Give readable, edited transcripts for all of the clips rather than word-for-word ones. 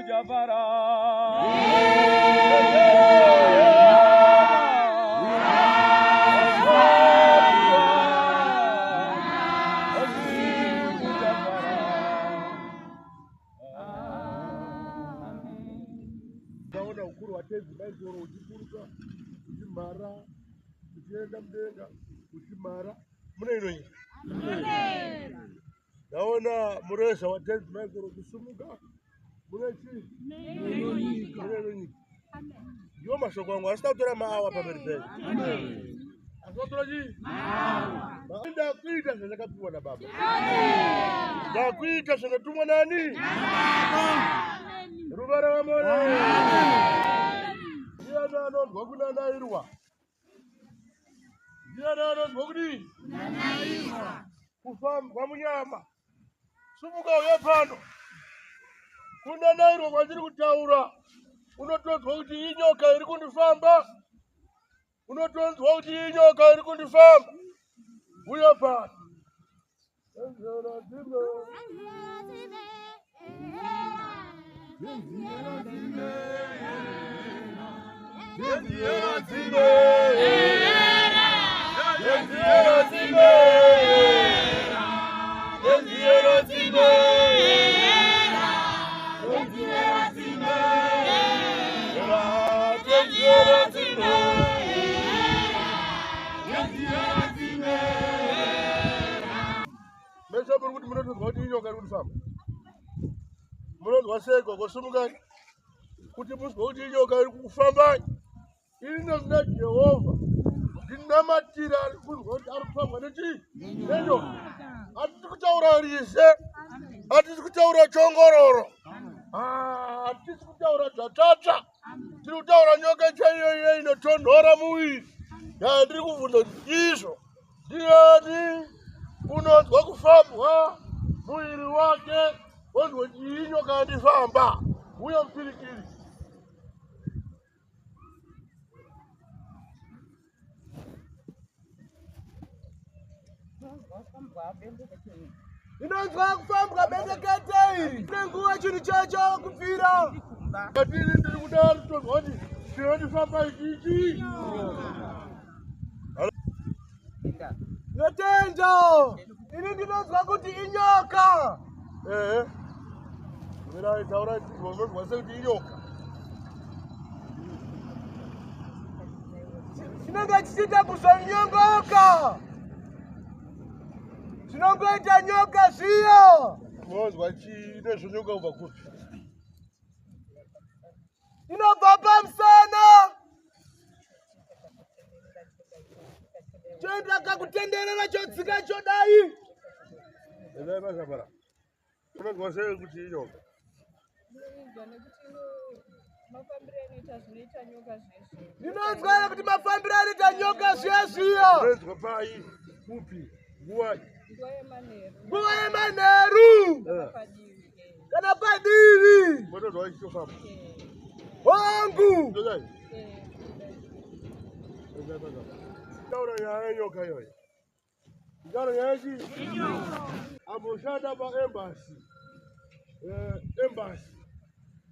mujavara. Naona ukuru wa tezi baizoro uchipuruka, uchimara, uchienda mdenga, uchimara. Muna ino hii? Naona muresa wa tezi baizoro uchisumuka. Muna chi? Muna ino hii? Yo masoko wangu, asita utora maawa pa meripezi. Asita utora ji? Maawa. Nda kuita sana kapiwa na baba. Nda kuita sana tumwa nani? Rubara wa mwana. Jia nano gwaguna na irwa. Jia nano gwagudi. Na irwa. Kufamu kwa munyama. Sumuka uyapano. Kuna na irwa kwa jiri kutaura. Unotonzi wauti inyoka iri kundifamba. Unotonzi wauti inyoka iri kundifamba. Uyapano. Mesha burgut munotu godi yoga rudfam. Munotu waseko gosumuga kuti musgodi yoga kufamba. Ino na Jehova. Dinamatira kurgodi arfam neti. Neno. Atukutaura rise. Atukutaura chongororo. Atukutaura tatata. Tikutaura nyoka chayo ino tondora muwi. Ya ndiri kuvunda izvo. Ndiani unonzwa kufambwa muiri wake wonzwa inyoka ndifamba. Uyo mpirikiri. Inonzwa kufambwa bendekete. Nenguwa chiri chacho kupfira. Katini ndiri kudari tozvoti ndinondifamba ichichi. Notendo! Ini ndinonzwa kuti inyoka. Mira itaura ndinonzwa kuti inyoka. Chinonga chichita kuzonyongoka. Chinongoita nyoka siyo. Ndinonzwa chinezvonyoka ubva kupi? Inobva pamusana. Choenda kakutenderera chodzika chodai. Ndai masapara. Unonzwa sei kuti inyoka? Ndinonzwa kuti mafambiro anoita nyoka zviyazviya. Ndinonzwa pai kupi nguwai? Nguva yemanheru. Kana padivi. Ndinonzwa ichitofamba. Hongu. Taura ya nyoka yoyo. Ngaro yaji amboshanda pa embassy. Embassy.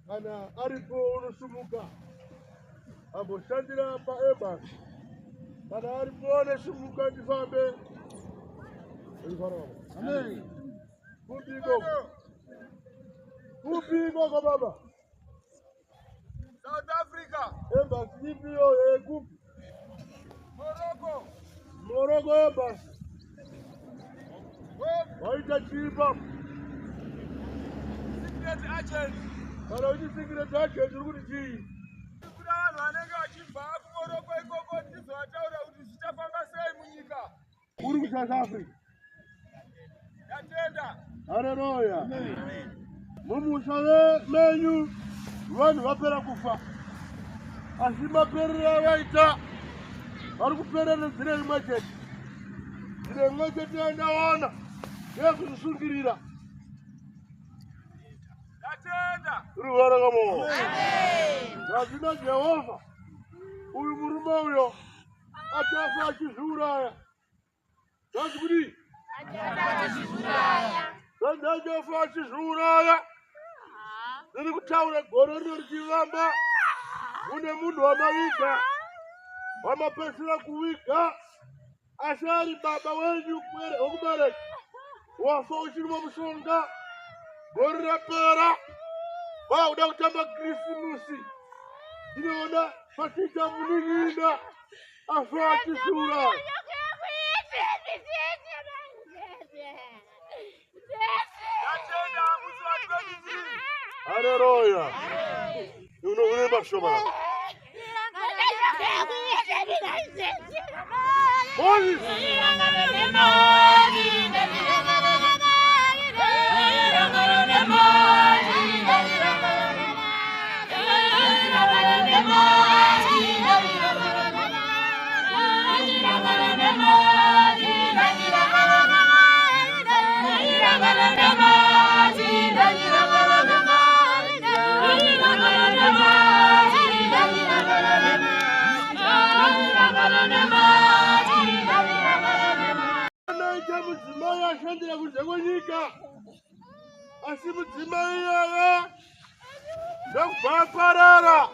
Kana aripo unosumuka. Amboshandira pa embassy. Kana aripo unosumuka ndifambe. Amen. Kupiko kwa baba. South Africa. Embassy ipiyo kupi. Morocco embassy. Waita chipa. Secret agent. Kana uchi secret agent uri kuti chii? Kuna vanhu vanenge vachibva kuMorocco ikoko ndizovataura kuti zvichafamba sei munyika. Uri kuSouth Africa. Yatenda. Haleluya. Mumusha menyu vanhu vapera kufa. Asi maperera vaita vari kuperera zire rimwe chete. Zire rimwe chete ndaona yakuzisungirira ruvaragamo zvazvina Jehovha uyu murume uyo achafa achizviuraya zvanzi kuti achafa achizviuraya ndiri kutaura goro rino richivamba mune munhu wamaviga wamapedzisira kuviga asi ari baba wenyu wokubereka wafa uchiri mushonga goro rapera vakuda kutamba Krismusi ndinoona pachiita munin'ina afa achizviuraya Haleluya. Unaimba shoma. Mudzimai ashandira kunze kwenyika asi mudzimai iyaya ndakubva aparara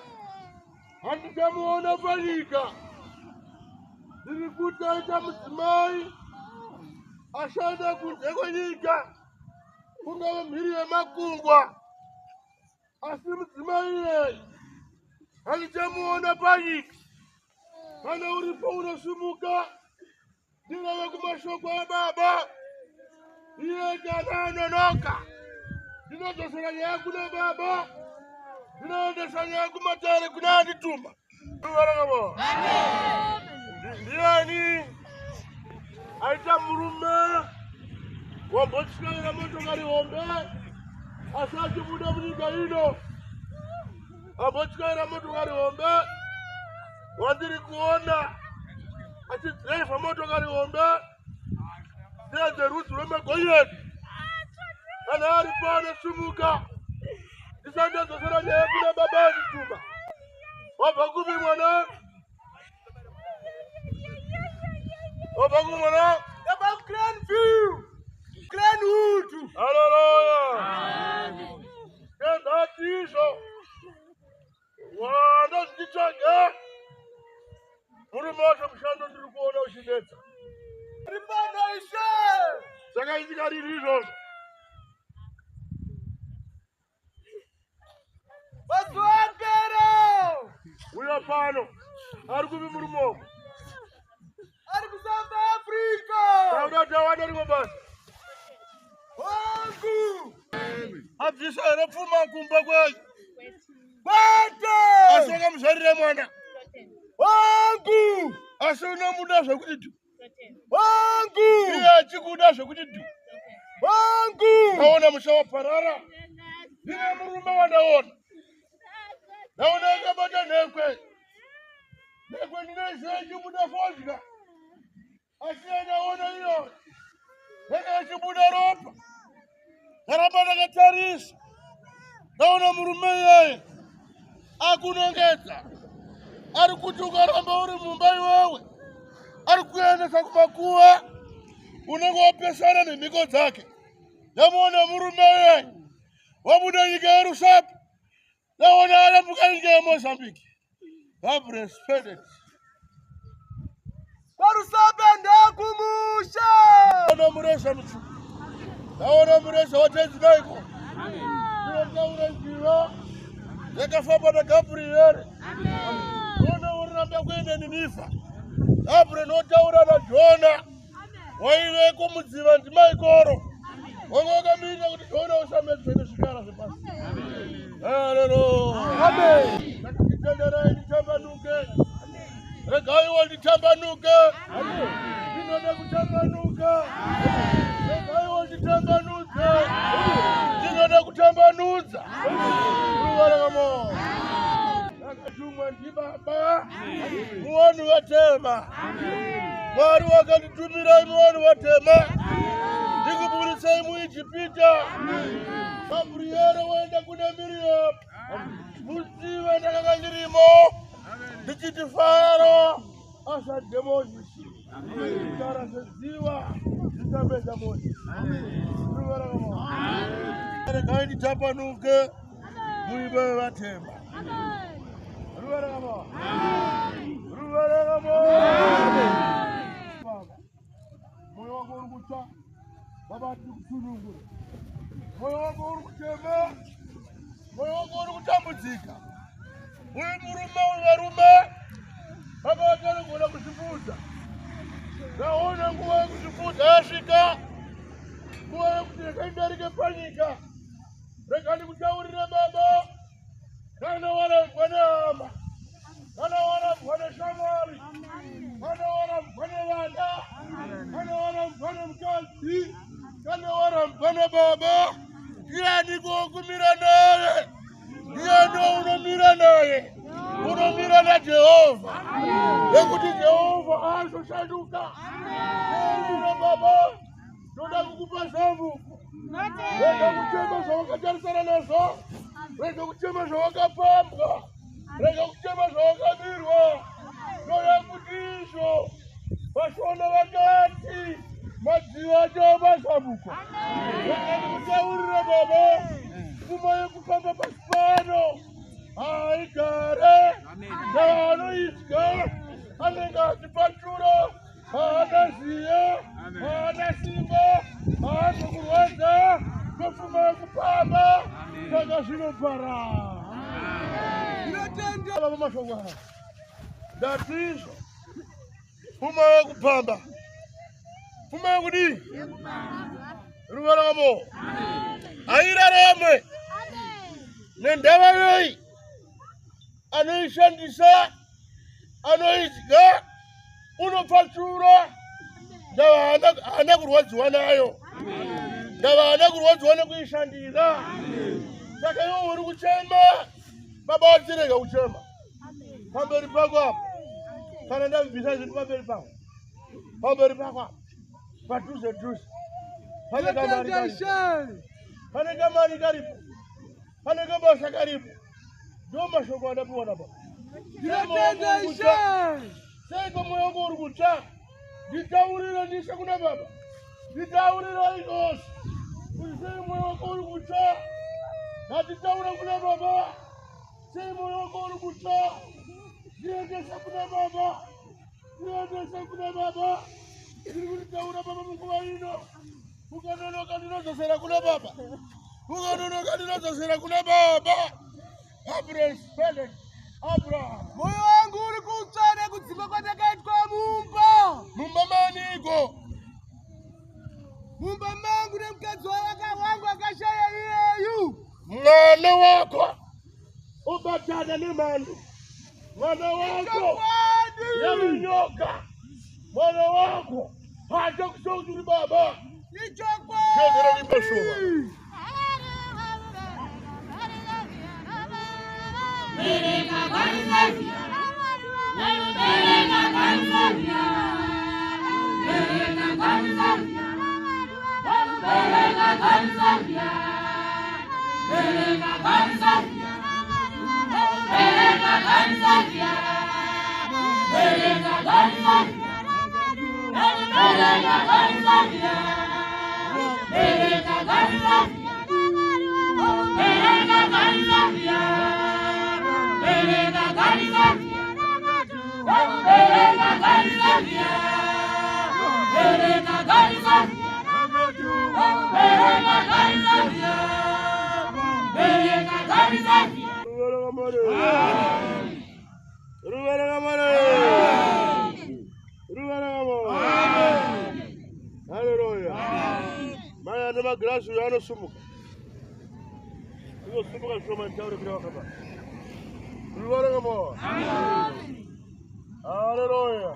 handichamuona panyika ndiri kuti aita mudzimai ashanda kunze kwenyika kungave mhiri yemakungwa asi mudzimai iyaya handichamuona panyika kana uripo unosimuka ndingave kumashoko ababa iye kana anonoka ndinodzosera nyaya kuna baba ndinoendesa nyaya kumatare kuna andituma ruvaragamo ndiani aita murume wambotyaira motokari hombe asi achibuda munyika ino ambotyaira motokari hombe wandiri kuona achidhiraivha motokari hombe ndedzerudzi rwemagonyeti kana ari pano sumuka ndisandedzosera nyaya kuna baba andituma wabva kupi mwana wabva kupi mwana wabva kuGranville Glenwood haleluya ndezvatizvo wanda zvichitsvaga murume wacho mushando ndiri kuona uchinetsa ripano ishe zvakaitika riri izvozvo mazuapero uya pano ari kupi murume wako ari kuSouth Africa tauda tawana rimwe basa wangu abvisa here pfuma kumba kwake kwete asi wakamuzvarire mwana wangu asi unomuda zvekuti tu wangu iye achikuda zvekuti tu wangu aona musha waparara ndine murume wandaona ndaona akabata nhekwe ndineiziva ichibuda fodya asi andaona iyo nhekwe ichibuda ropa ndaramba ndakatarisa ndaona murume iyeye akunongedza ari kuti ukaramba uri mumba iwewe ari kuendesa kumakuva unenge wapesana nemhiko dzake ndamuona murume iyeye wabuda nyika yeRusape ndaona arambuka nyika yeMozambique vabrespeded paRusape ndakumusha ndaona mureza mutsvuku ndaona mureza watenzi maiko ndinotaura njiva yakafamba naGabriere unoramba kuenda Ninifa Gabriel notaura naJona waive kumudziva ndimaikoro wanga wakamira kuti Jona usamedzwe nezvikara zvepasi haleluya amen nditenderai nditambanuke regaiwa nditambanuke ndinoda kutambanuka regaiwa nditambanudze ndinoda kutambanudza ruvaragamo akatumwa ndibaba muwanhu vatema Mwari wakanditumirai muwanhu vatema ndikubudisa sehemu ichipita. Gabriel wenda kuna Miriam. Musi wenda kakangirimo. Dichitifaro. Asa Moses. Kara seziwa. Zitabeza Moses. Ruvara kamo. Kaindi tapanuke. Muibe watemba. Ruvara kamo. Ruvara kamo. Moyo wako urukucha. Baba tukusunungu. Moyo wako urukutema. Moyo wako urukutambuzika. Urume. Baba wakana kuna kusifuza. Naona nguwa ya kusifuza yashika. Nguwa ya kusifuza indarike panyika. Rekani kutaurire baba. Kana wala mkwane ama. Kana wala mkwane shamari. Kana wala mkwane wanda. Kana wala mkwane mkazi. Kana wala mkwane baba. Kia niko kumira naye. Kia ndo unamira naye. Unamira na Jehova. Yekuti Jehova asho shaduka. Unamira baba. Ndoda kukupa sabu. Weka kuchema shoka jarisana naso. Weka kuchema shoka pamba. Weka kuchema shoka birwa. Ndoya kutisho. Washona wakati. Majiwa Jehova sabuko. Weka kuchaurira baba. Kumaye kupamba paspano. Aikare. Dano iska. Alenga kipachura. Anasiya. Anasiba. Anakuruwaza. Kufuma kupamba. Takashino para. Baba mashogwa. Datizo. Fuma kupamba. Fuma kudi. Ruvara kamo. Aira rame. Nendewa yoi. Anoishandisa. Anoisga. Unofachura. Dawa anakuruwaziwa nayo. Dawa anakuruwaziwa na kuishandira. Saka yo uri kuchema. Baba watirega kuchema. Pamberi pako hapo. Kana ndavi bisazi pamberi pako. Pamberi pako hapo. Patuze tuze. Pane kamani karibu. Pane kamani karibu. Pane kabasa karibu. Doma shoko adabu wadaba. Seko moyo wangu urukucha. Nitaurira nisha kuna baba. Nitaurira igos. Seko moyo wangu urukucha. Na nitaura kuna baba. Seko moyo wangu urukucha. Niendesha kuna baba. Niendesha kuna baba. Nitaura baba Mungu wa ino. Ukanono kanino zasera kuna baba. Ukanono kanino zasera kuna baba. Abraham spelling. Abraham. Moyo wangu uri kutsana kudzima kwandakaitwa mumba. Mumba maniko. Mumba mangu nemukadzi wangu akashaya iyeyu. Mwana wako. Ubatana nemandu. Mwana wako. Yaminyoka. Mwana wako. Haja kushauri baba. Nichokwa. Kegera libashowa. Bereka Tanzania, Bereka Tanzania, Bereka Tanzania, Bereka Tanzania, Bereka Tanzania, Bereka Tanzania, Bereka Tanzania, Bereka Tanzania, Bereka Tanzania, Bereka Tanzania. Bereka Tanzania, Bereka Tanzania, Bereka Tanzania, Bereka Tanzania, Bereka Tanzania. Ruvara kamare. Ruvara kamare. Hallelujah. Maya nema grasu yano sumuka. Iyo sumuka shoma ntaure bila wakaba. Ruvara kamare. Hallelujah.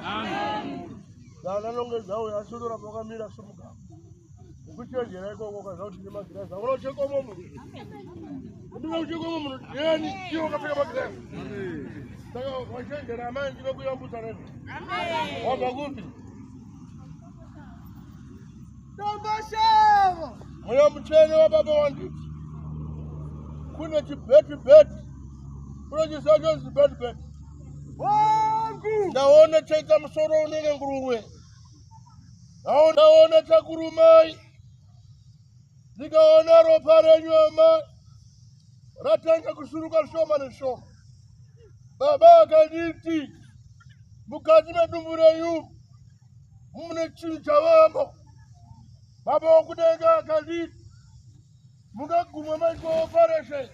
Dana longe zao ya sudura boka mira sumuka. Ukuchenjera iko kwa zao ndima grasu. Wala cheko momu. Ndio cheko momu. Yani sio kafika magrasa. Saka wachenjera amani ndio kuyambuta neno. Amen. Wapa gupi. Tombashava. Mwana mchene wa baba wanditi. Kuna chibeti. Kuna chisacho chibeti. Wangu. Naona chaita msoro unenge nguruwe. Naona chakurumai. Nikaona ropa renyoma. Ratanga kusuruka shoma na shoma. Baba akaditi. Mukati medumbure yu. Mune chincha wamo. Baba wakudenga akaditi. Mugagumwe maitwa operation.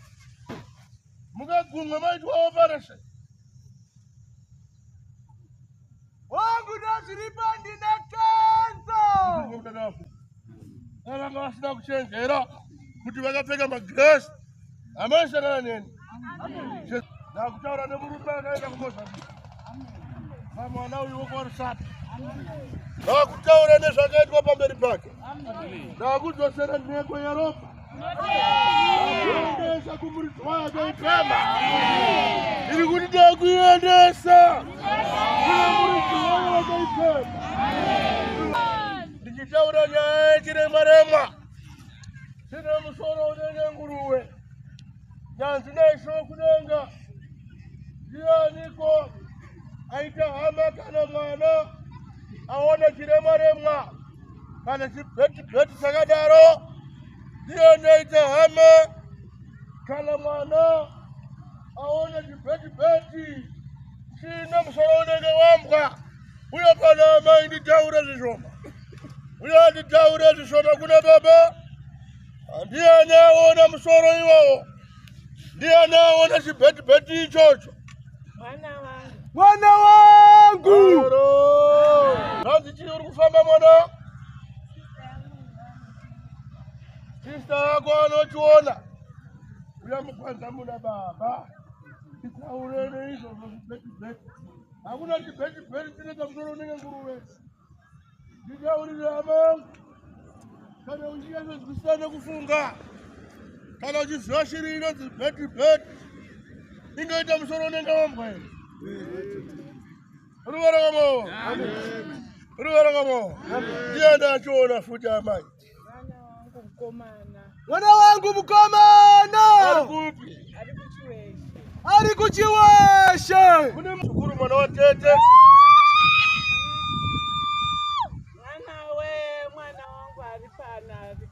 Wangu ndazviripandi nakanza. Vanga vasina kuchenjera kuti vakapfeka magirasi amaisangana neni. Ndakutaura nemurume akaenda kuMozambique. Mwana uyu wokuRusaka. Ndakutaura nezvakaitwa pamberi pake. Ndakudzosera nheko yeropa. Ndakuendesa kumuridzi wake Ipema. Ndiri kuti ndakuendesa kune muridzi wake Ipema. Ndichitaura nyaya yechirema-rema. Tine musoro unenge nguruwe. Nyanzi naisho kudenga. Ndianiko aita hama kana mwana aona chirema-rema kana chibeti chakadaro. Ndianaita hama kana mwana aona chibeti china musoro unenge wambwa. Uyo pana amai nditaura zvishoma. Uyo nditaura zvishoma kuna baba. Ndiani aona musoro iwawo. Ndiani aona chibeti ichocho. Mwana wangu. Nanzi chiri kufamba mwana. Sister yako anochiona. Uyamukwanza muna baba. Titaurene izvo zvibeti. Hakuna chibeti chinenge musoro unenge nguruwe. Nditaurire amangu. Kana uchiyezvezwisana kufunga. Kana uchiziva shiri inonzi beti. Ingoita musoro unenge wambwa here. Ruvaragamo. Ndiani achiona futi amai. Mwana wangu mukomana. Ari kupi? Ari kuchiweshe. Kune mukuru mwana watete.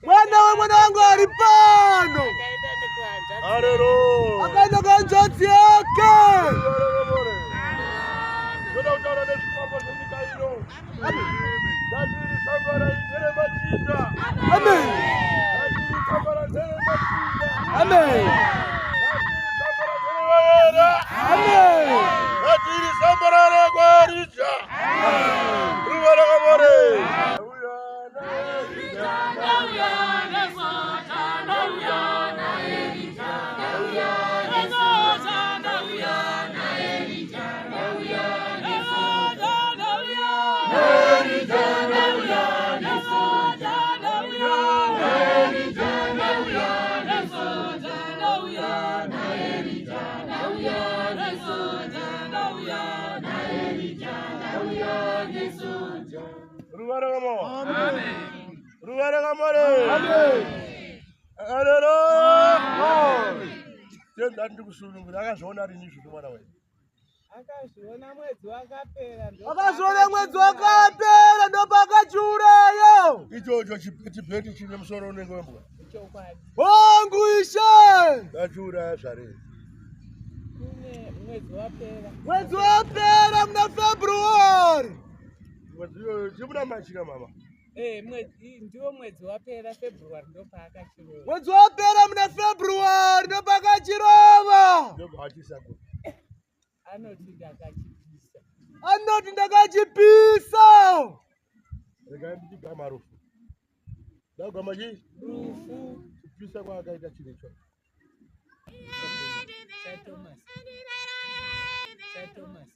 Mwana wangu ari pano. Arero. Akaenda kanzodzi yake. Ndoda kutaura nezvifambo zvenyika ino. Ngatiri sangara itere machinda. Amen. Ngatiri sangara itere machinda. Amen. Ngatiri sangara itere vaera. Amen. Ngatiri sangara rekwarija. Ruvaragamore. Ruvaragamo. Arero. Tenda ndikusunungura akazviona rini izvo mwana wedu. Akazviona mwedzi wakapera ndopakachiurayo. Ichocho chibeti chine musoro unenge wembwa. Wangu ishe. Ndachiuraya zvarei. Mwedzi wapera muna February. Mwedzi iyoyo chimuna machika mama. Ndiwo mwedzi wapera February ndopakachirova. Mwedzi wapera muna February ndopakachirova. Ndobachisa kuti. Anoti Anoti ndakachipisa. ndakachipisa. Regai ndichigama rufu. Ndagama chii? Rufu. Kupisa kwakaita chiri cho. Thomas.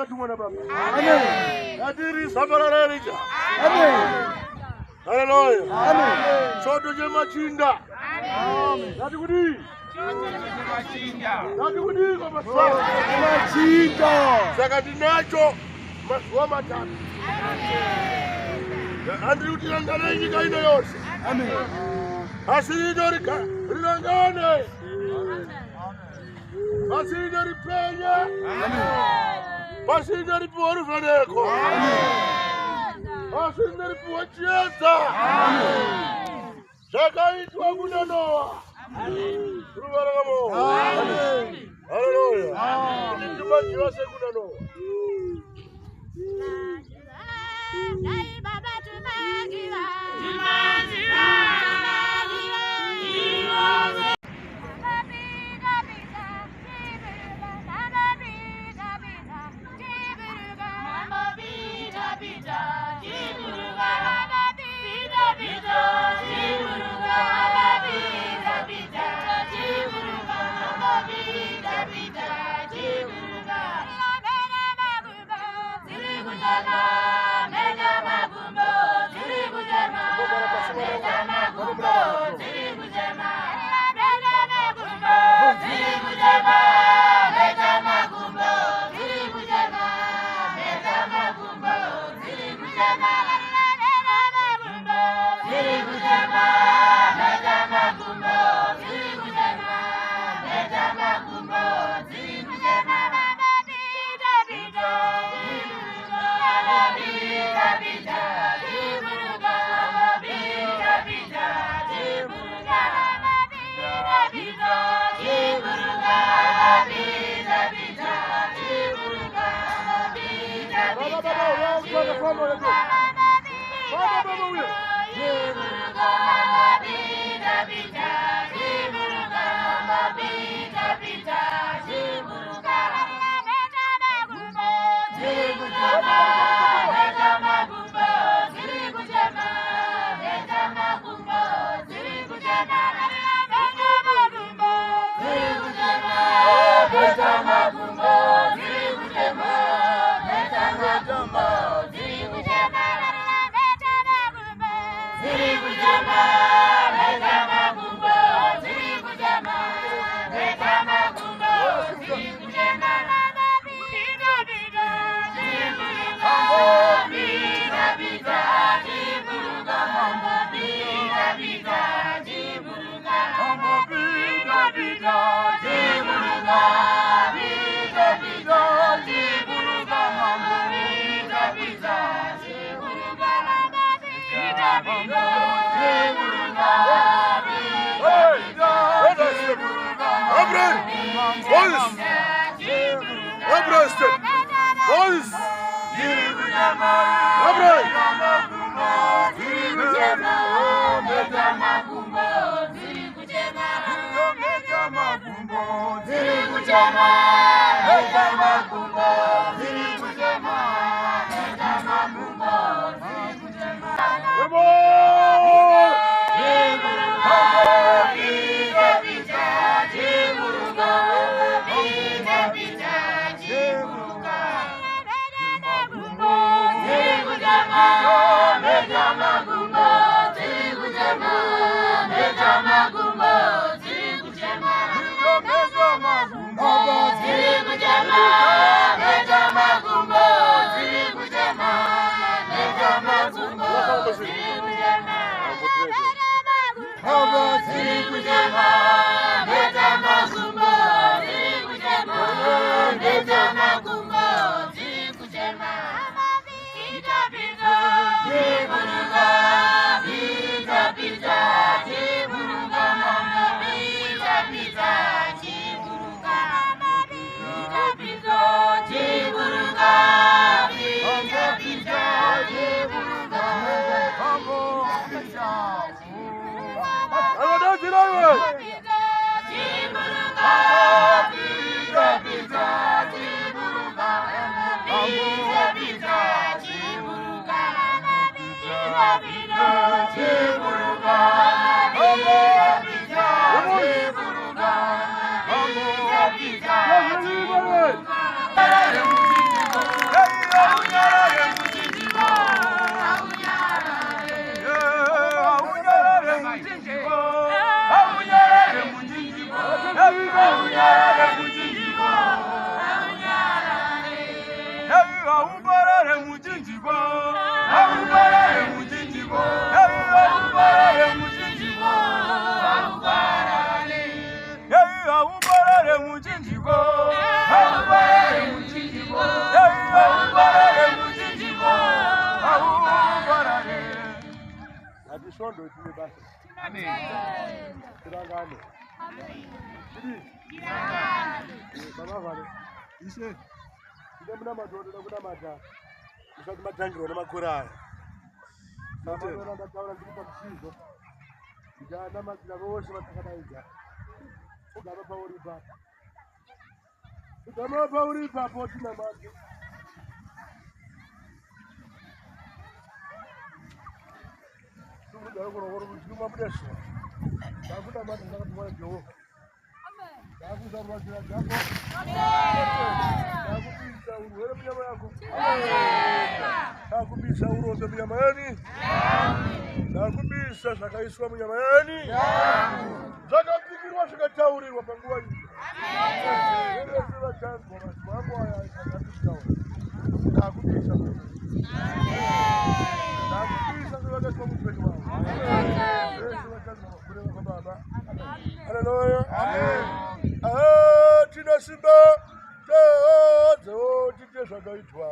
akatumwa na Baba. Amen. Kadiri safara lelija. Amen. Haleluya. Amen. Soto je machinda. Amen. Nati kudi. Nati kudi kwa maswala. Machinda. Sakati nacho maswala matatu. Andri utilangana nyika ino yose. Amen. Asidorika rilangane. Asidori penya. Amen. Asidori poru faneko. Asidori pochiesa. Shakaitwa kuna Noa. Rubaragamo. Amen. Haleluya. Tumaji wase kuna Noa. Yes, Isondo tine basi. Tirangane. Baba vale. Ishe. Ide muna madodha kuna mata. Usati matangiro nemakuraya. Baba vona ndataura ndiri pamusizo. Ndana mazira vose vatakadaidza. Ugama pauri ipapo. Ugama pauri ipapo tina mati. Tungudaro kurogoro kuchuma mudesho. Ndakuda mati ndakatuma Jehovha. Ndakuza rwadzira dzako. Ndakubisa urwere munyama yako. Ndakubisa uroze munyama yani. Ndakubisa zvakaiswa munyama yani. Zvakapikirwa zvikataurirwa panguva iyi. Vese vachanzwa mashoko angu aya akataura. Ndakubisa. Ndakubisa zvavakaiswa muupenyu hwavo. Vese vachanzwa mafuriro kwaBaba. Haleluya. Tina simba tadzo tite zvakaitwa.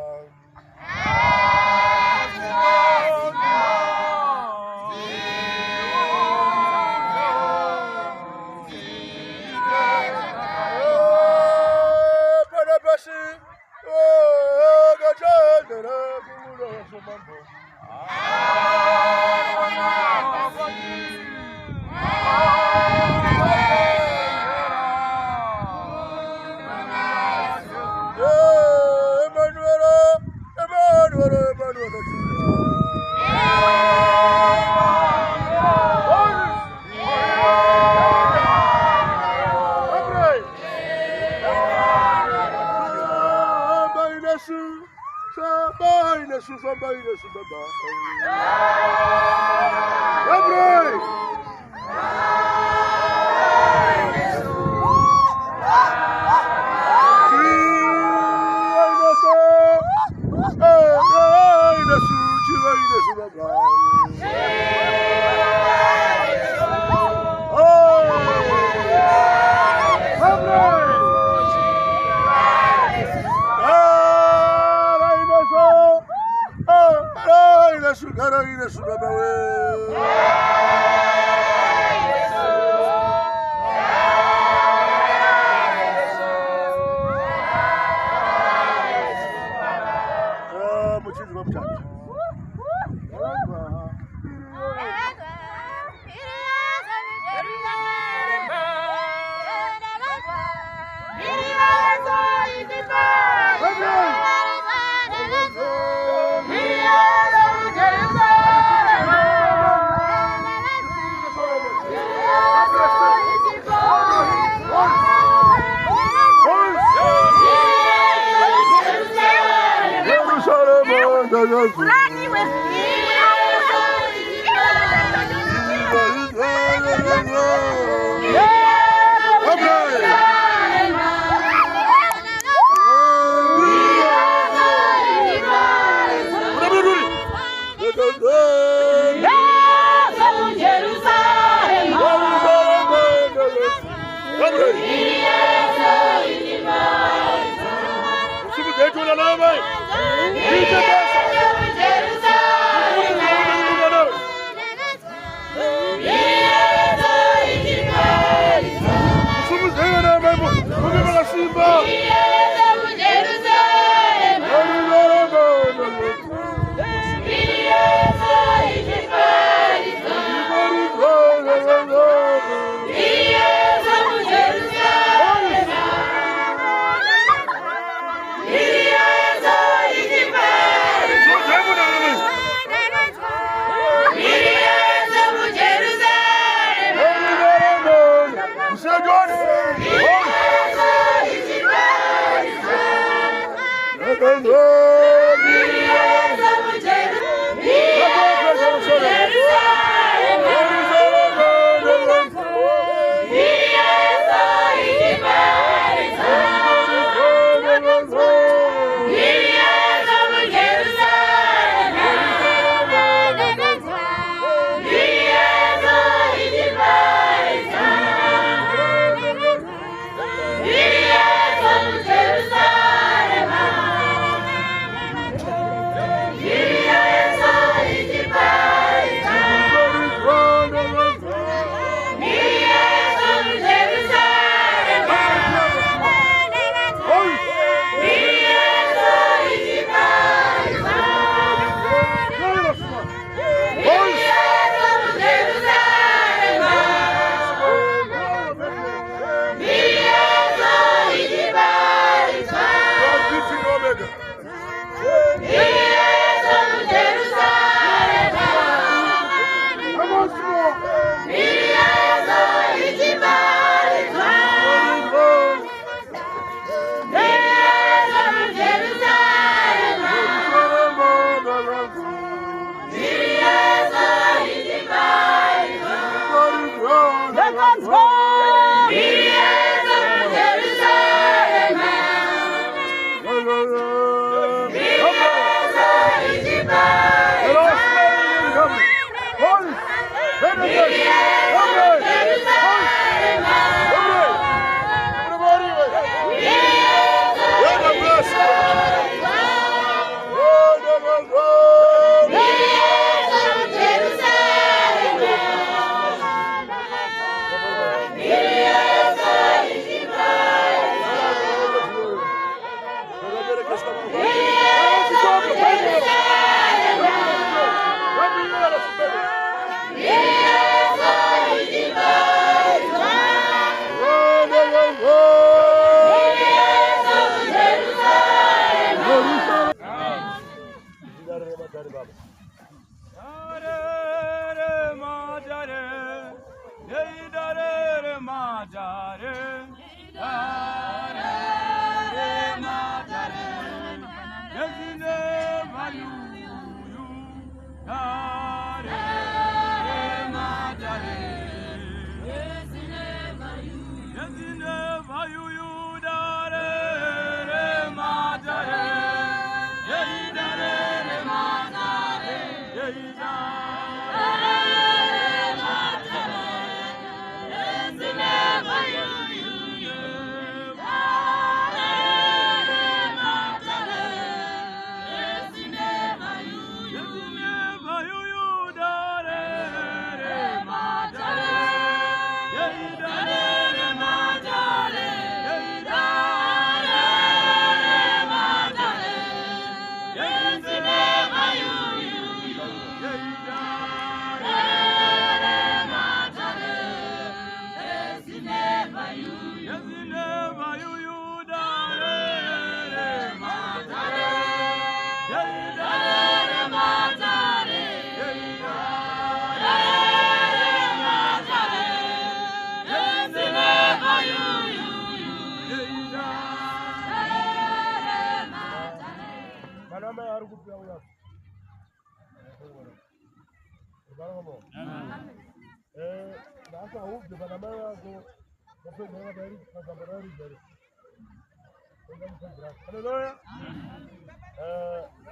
Haleluya.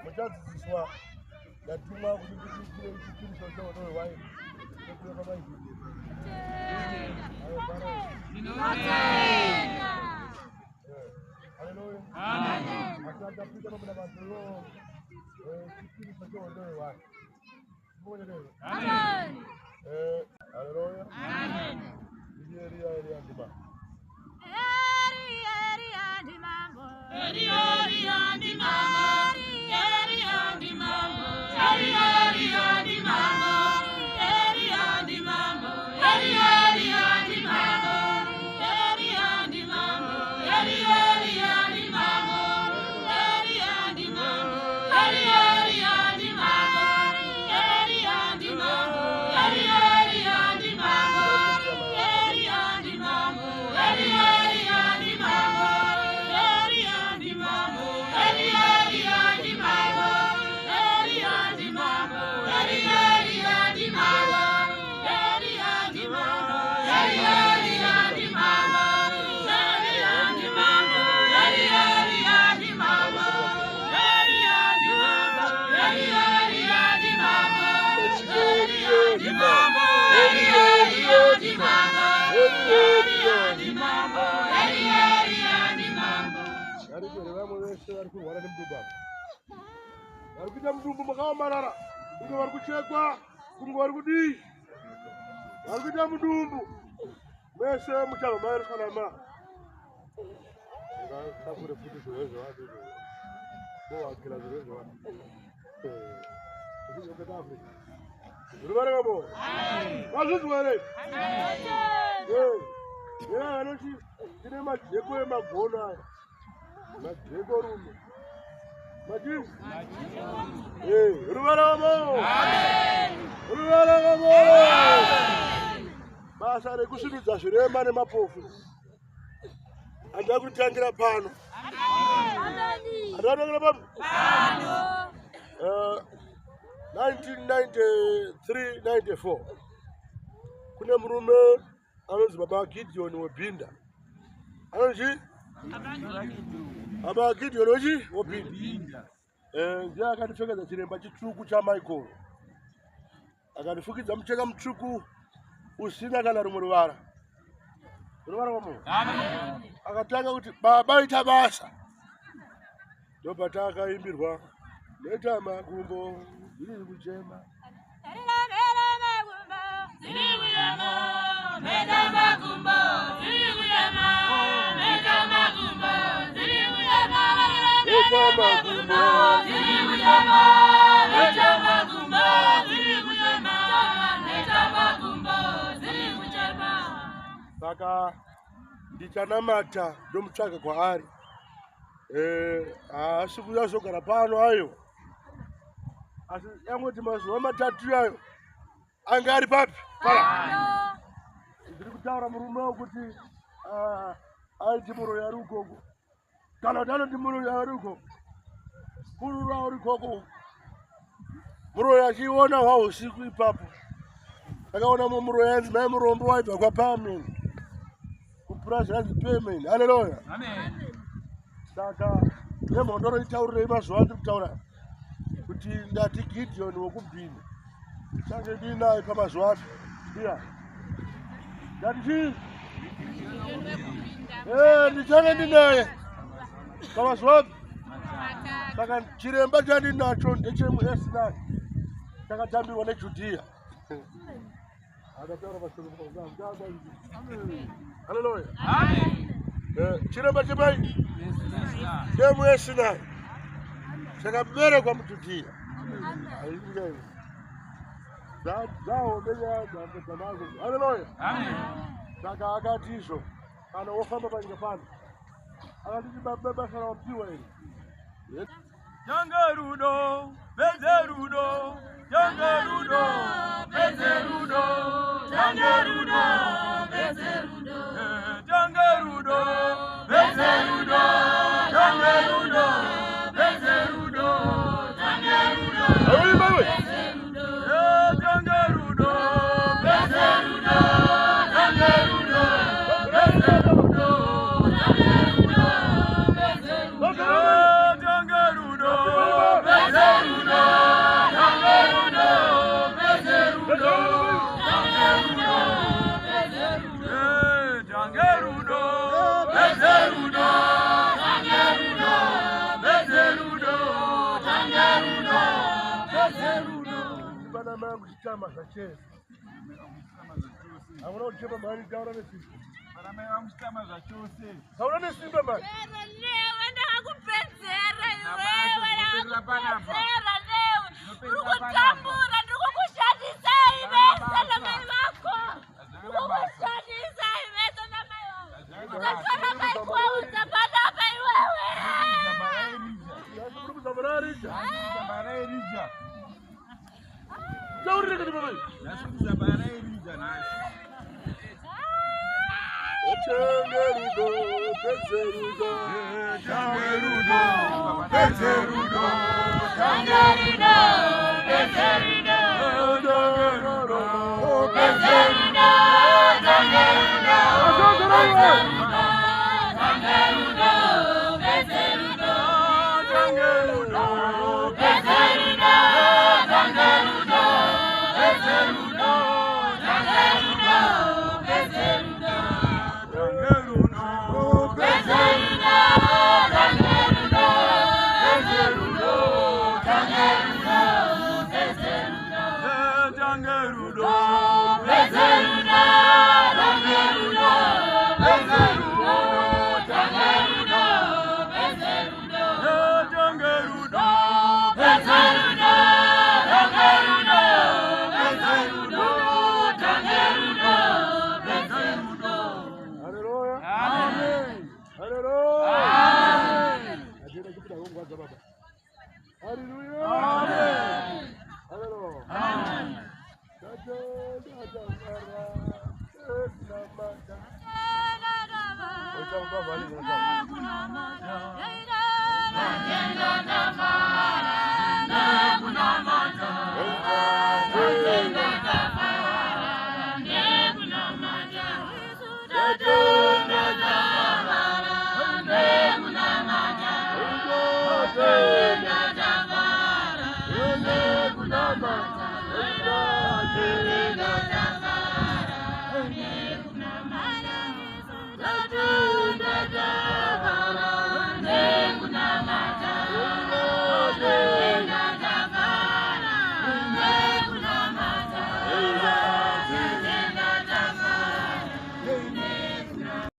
Mujaziswa natuma kudikira kipindi cha watoto wao. Ndio kama hivi. Haleluya. Amen. Asante pia kwa mambo leo. Kipindi cha watoto wao. Mungu ndiye. Amen. Haleluya. Amen. Eria ndima. Warikuja mdumbu makawa marara, ingo warikuchekwa, kungo warikudi, warikuja mdumbu, mese mchama mayar sana ma. Takure putu suwezo watu, bo akila suwezo watu. Ini yoke tafi. Urubare kamo. Kasus wale. Ya anoshi, kine majeko magona, majeko rumu. Majis. Urubare kamo. Urubare kamo. Basa rekusubiza shirema ne mapofu. Anda kutangira pano. Anda pano. 1993-94 kuna murume anonzi Baba Gideon webinda anonzi Baba Gideon webinda ndiye akandipfekedza chiremba chitsvuku chaMichael akandifukidza mucheka mutsvuku usina kana rumwe ruvara kwamo akatanga kuti baba ita basa ndobata akaimbirwa leta makumbo ziri kuchema Meta makumbo ziri kuyema meta makumbo ziri kuyema meta makumbo ziri kuyema meta makumbo ziri kuyema meta makumbo ziri kuyema saka ndichanamata ndomutsvaka kwaari asi kuyazogara pano ayo asi yangoti mazuva matatu ayo anga ari papi pala ndiri kutaura murume wekuti aiti muroyi ari ukoko kana kuti anoti muroyi ari ukoko kurura uri koko muroyi achiona hwa usiku ipapo akaona muroyi anzi mai murombo waibva kwapameni kupurazi ranzi pemeni. Haleluya. Saka nemhondoro itaurirei mazuva ndiri kutaura kuti ndati Gideon wokubhini change ndinaye pamazuva api iya ndati chii ndichange ndinaye pamazuva api. Saka chiremba chandinacho ndechemuEsinai chakatambirwa neJudhiya. Haleluya. Chiremba chemai chemuEsinai chakaberekwa muJudhiya. Haleluya. Saka akati izvo kana wofamba panyika pano akatiti basa rawapiwa iri Jangarudo, Bezerudo, Jangarudo, Bezerudo, Jangarudo, Bezerudo, Jangarudo, Bezerudo, Jangarudo, Bezerudo, Jangarudo, Jangarudo, Jangarudo, Bezerudo, Jangarudo, chama zvachese hauna kuchema mari taura nesimba Paramai vamuchitama zvachose. taura nesimba mari newe ndakakupedzera iwewe ndakakupedzera newe uri kutambura ndiri kukushandisa ivese namai vako ndiri kukushandisa ivese namai vako ndakana kaikuaudza panapa iwewe uri kuzama Rija taurire kuti baba Jangarudo, Bezerudo, Jangarudo, Bezerudo, Jangarudo, Bezerudo, Jangarudo, Bezerudo, Jangarudo, Hallelujah.